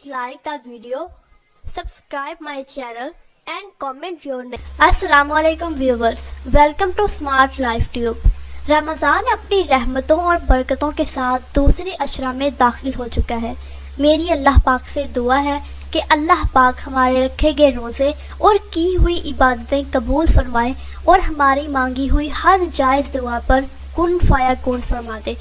like the video, subscribe my channel and comment your name. Assalamualaikum viewers, welcome to Smart Life Tube. Ramzan अपनी रहमतों और बरकतों के साथ दूसरे अशरा में दाखिल हो चुका है। मेरी अल्लाह पाक से दुआ है कि अल्लाह पाक हमारे रखे गए रोज़े और की हुई इबादतें कबूल फरमाए और हमारी मांगी हुई हर जायज़ दुआ पर कुन फाया कुन फरमा दे।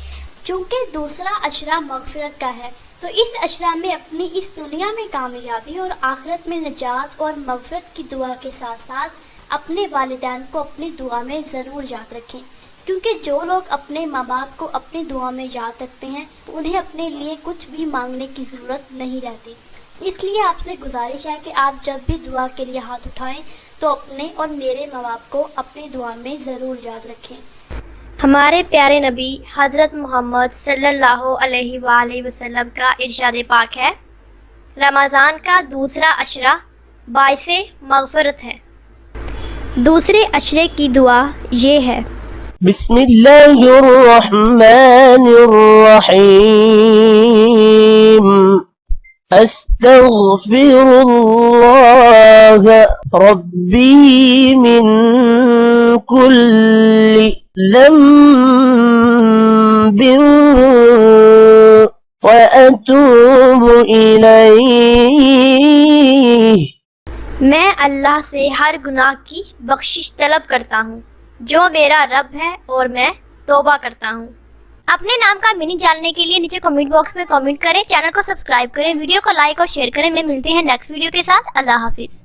चूँकि दूसरा अशरा मग़फ़िरत का है तो इस अशरा में अपनी इस दुनिया में कामयाबी और आखिरत में निजात और मग़फ़िरत की दुआ के साथ साथ अपने वालिदैन को अपनी दुआ में ज़रूर याद रखें, क्योंकि जो लोग अपने माँ बाप को अपनी दुआ में याद रखते हैं उन्हें अपने लिए कुछ भी मांगने की ज़रूरत नहीं रहती। इसलिए आपसे गुजारिश है कि आप जब भी दुआ के लिए हाथ उठाएं तो अपने और मेरे माँ बाप को अपनी दुआ में ज़रूर याद रखें। हमारे प्यारे नबी हज़रत मोहम्मद सल्लल्लाहु अलैहि वसल्लम का इरशाद पाक है, रमज़ान का दूसरा अशरा बाइसे मग़फ़िरत है। दूसरे अशरे की दुआ ये है, बिस्मिल्लाहिर्रहमानिर्रहीम, अस्तग़फ़िरुल्लाह रब्बी मिन कुल्ली ज़ंबिन व अतूबु इलैह। मैं अल्लाह से हर गुनाह की बख्शिश तलब करता हूँ जो मेरा रब है और मैं तौबा करता हूँ। अपने नाम का मीनिंग जानने के लिए नीचे कमेंट बॉक्स में कमेंट करें, चैनल को सब्सक्राइब करें, वीडियो को लाइक और शेयर करें। मिलते हैं नेक्स्ट वीडियो के साथ। अल्लाह हाफिज़।